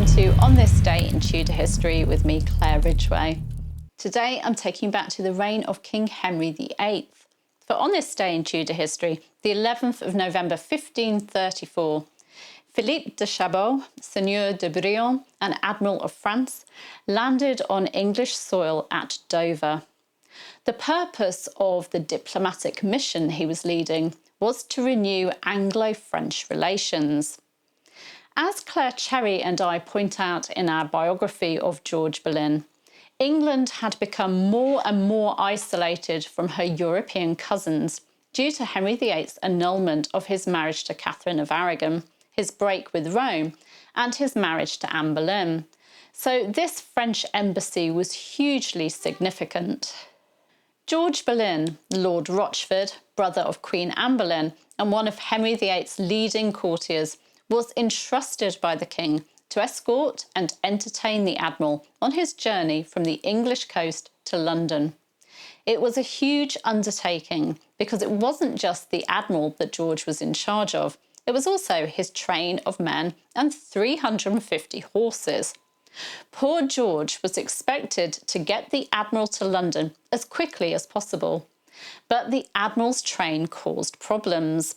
welcome to On This Day in Tudor History with me, Claire Ridgway. Today I'm taking you back to the reign of King Henry VIII. For On This Day in Tudor History, the 11th of November 1534, Philippe de Chabot, Seigneur de Brion and Admiral of France, landed on English soil at Dover. The purpose of the diplomatic mission he was leading was to renew Anglo-French relations. As Claire Cherry and I point out in our biography of George Boleyn, England had become more and more isolated from her European cousins due to Henry VIII's annulment of his marriage to Catherine of Aragon, his break with Rome, and his marriage to Anne Boleyn. So this French embassy was hugely significant. George Boleyn, Lord Rochford, brother of Queen Anne Boleyn and one of Henry VIII's leading courtiers, was entrusted by the king to escort and entertain the Admiral on his journey from the English coast to London. It was a huge undertaking because it wasn't just the Admiral that George was in charge of, it was also his train of men and 350 horses. Poor George was expected to get the Admiral to London as quickly as possible, but the Admiral's train caused problems.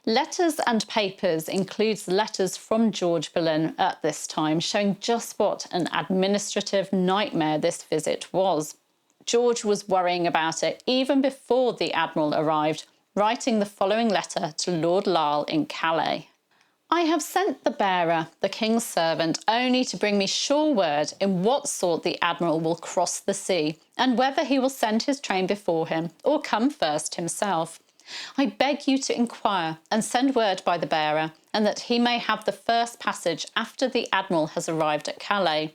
Letters and Papers includes letters from George Boleyn at this time showing just what an administrative nightmare this visit was. George was worrying about it even before the Admiral arrived, writing the following letter to Lord Lisle in Calais. I have sent the bearer, the king's servant, only to bring me sure word in what sort the Admiral will cross the sea, and whether he will send his train before him or come first himself. I beg you to inquire and send word by the bearer, and that he may have the first passage after the Admiral has arrived at Calais.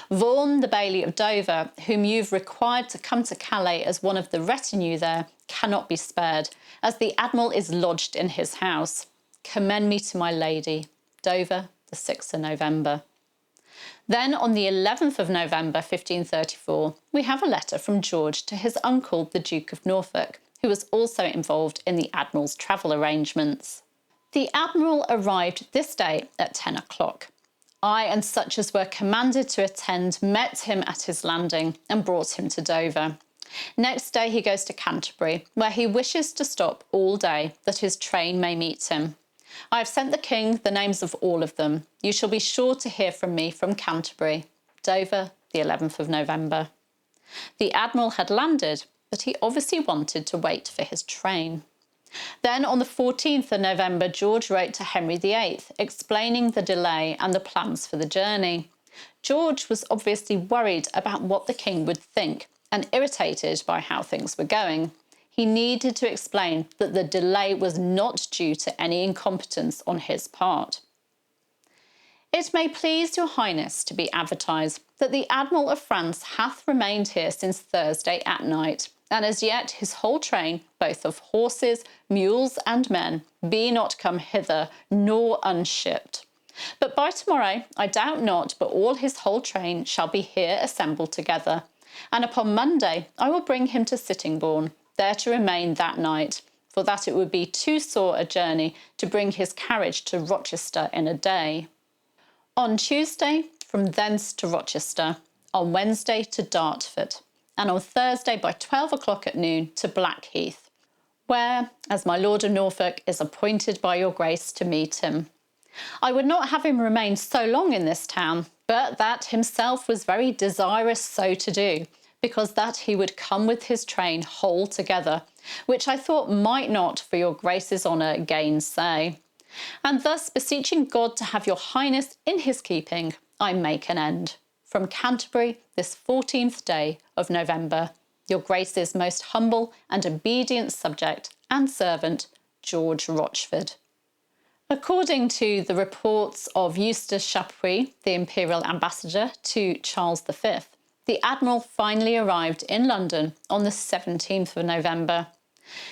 Vaughan, the Baillie of Dover, whom you've required to come to Calais as one of the retinue there, cannot be spared, as the Admiral is lodged in his house. Commend me to my lady. Dover, the 6th of November. Then on the 11th of November 1534, we have a letter from George to his uncle, the Duke of Norfolk, who was also involved in the Admiral's travel arrangements. The Admiral arrived this day at 10 o'clock. I and such as were commanded to attend met him at his landing and brought him to Dover. Next day he goes to Canterbury, where he wishes to stop all day, that his train may meet him. I have sent the king the names of all of them. You shall be sure to hear from me from Canterbury. Dover, the 11th of November. The Admiral had landed, but he obviously wanted to wait for his train. Then on the 14th of November, George wrote to Henry VIII, explaining the delay and the plans for the journey. George was obviously worried about what the king would think and irritated by how things were going. He needed to explain that the delay was not due to any incompetence on his part. It may please your highness to be advertised that the Admiral of France hath remained here since Thursday at night, and as yet his whole train, both of horses, mules and men, be not come hither, nor unshipped. But by tomorrow, I doubt not, but all his whole train shall be here assembled together, and upon Monday I will bring him to Sittingbourne, there to remain that night, for that it would be too sore a journey to bring his carriage to Rochester in a day. On Tuesday, from thence to Rochester, on Wednesday to Dartford, and on Thursday by 12 o'clock at noon to Blackheath, where, as my Lord of Norfolk is appointed by your grace to meet him. I would not have him remain so long in this town, but that himself was very desirous so to do, because that he would come with his train whole together, which I thought might not for your grace's honour gainsay. And thus beseeching God to have your highness in his keeping, I make an end. From Canterbury, this 14th day of November, your grace's most humble and obedient subject and servant, George Rochford. According to the reports of Eustace Chapuis, the imperial ambassador to Charles V, the Admiral finally arrived in London on the 17th of November.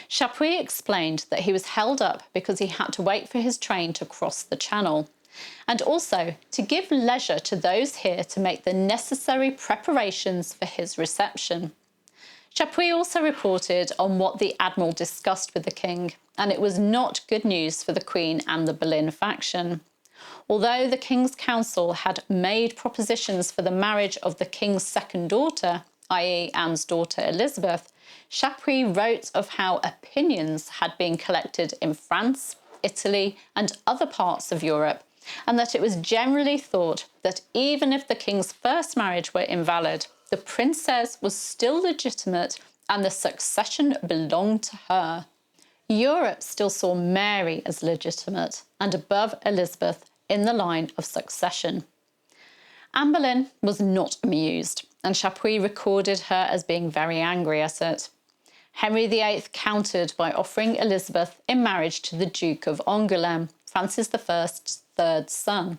Chapuis explained that he was held up because he had to wait for his train to cross the Channel, and also to give leisure to those here to make the necessary preparations for his reception. Chapuis also reported on what the Admiral discussed with the king, and it was not good news for the Queen and the Boleyn faction. Although the King's Council had made propositions for the marriage of the King's second daughter, i.e. Anne's daughter Elizabeth, Chapuis wrote of how opinions had been collected in France, Italy and other parts of Europe, and that it was generally thought that even if the King's first marriage were invalid, the princess was still legitimate and the succession belonged to her. Europe still saw Mary as legitimate and above Elizabeth in the line of succession. Anne Boleyn was not amused, and Chapuis recorded her as being very angry at it. Henry VIII countered by offering Elizabeth in marriage to the Duke of Angoulême, Francis I's third son.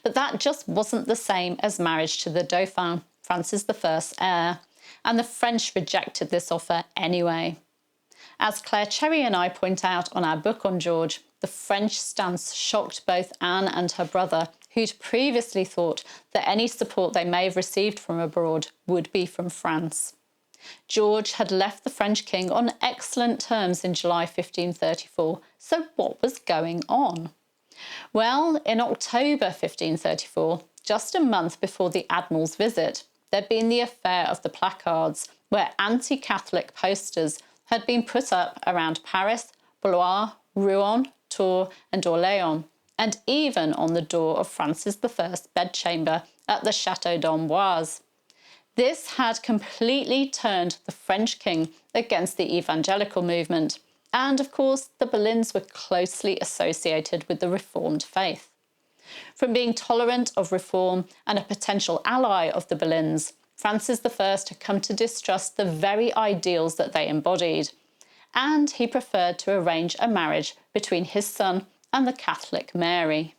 But that just wasn't the same as marriage to the Dauphin, Francis I's heir, and the French rejected this offer anyway. As Claire Cherry and I point out on our book on George, the French stance shocked both Anne and her brother, who'd previously thought that any support they may have received from abroad would be from France. George had left the French king on excellent terms in July 1534, so what was going on? Well, in October 1534, just a month before the Admiral's visit, there'd been the affair of the placards, where anti-Catholic posters had been put up around Paris, Blois, Rouen, Tours and Orléans, and even on the door of Francis I's bedchamber at the Château d'Amboise. This had completely turned the French king against the evangelical movement, and of course the Boleyns were closely associated with the Reformed faith. From being tolerant of reform and a potential ally of the Boleyns, Francis I had come to distrust the very ideals that they embodied, and he preferred to arrange a marriage between his son and the Catholic Mary.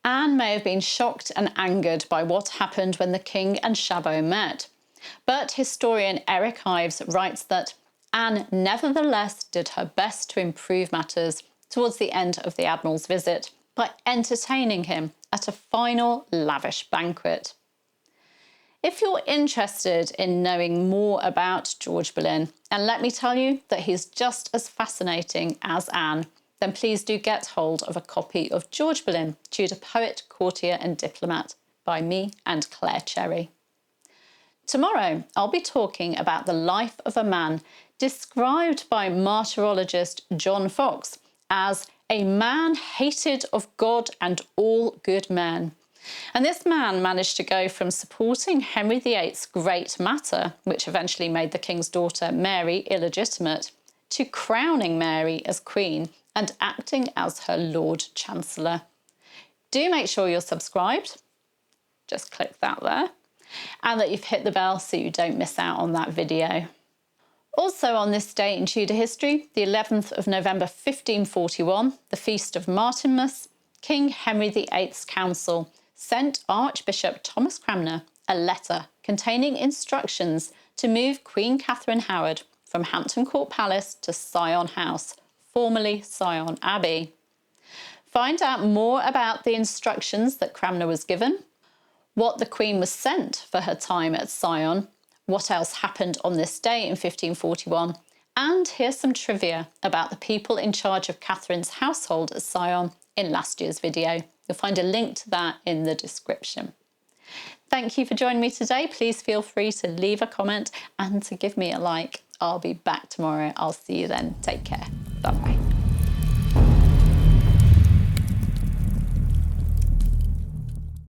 Anne may have been shocked and angered by what happened when the king and Chabot met, but historian Eric Ives writes that Anne nevertheless did her best to improve matters towards the end of the Admiral's visit by entertaining him at a final lavish banquet. If you're interested in knowing more about George Boleyn, and let me tell you that he's just as fascinating as Anne, then please do get hold of a copy of George Boleyn, Tudor Poet, Courtier and Diplomat by me and Claire Cherry. Tomorrow, I'll be talking about the life of a man described by martyrologist John Fox as a man hated of God and all good men. And this man managed to go from supporting Henry VIII's great matter, which eventually made the king's daughter Mary illegitimate, to crowning Mary as queen and acting as her Lord Chancellor. Do make sure you're subscribed. Just click that there. And that you've hit the bell so you don't miss out on that video. Also on this day in Tudor history, the 11th of November 1541, the feast of Martinmas, King Henry VIII's council sent Archbishop Thomas Cranmer a letter containing instructions to move Queen Catherine Howard from Hampton Court Palace to Sion House, formerly Sion Abbey. Find out more about the instructions that Cranmer was given, what the Queen was sent for her time at Sion, what else happened on this day in 1541, and here's some trivia about the people in charge of Catherine's household at Sion in last year's video. You'll find a link to that in the description. Thank you for joining me today. Please feel free to leave a comment and to give me a like. I'll be back tomorrow. I'll see you then. Take care. Bye-bye.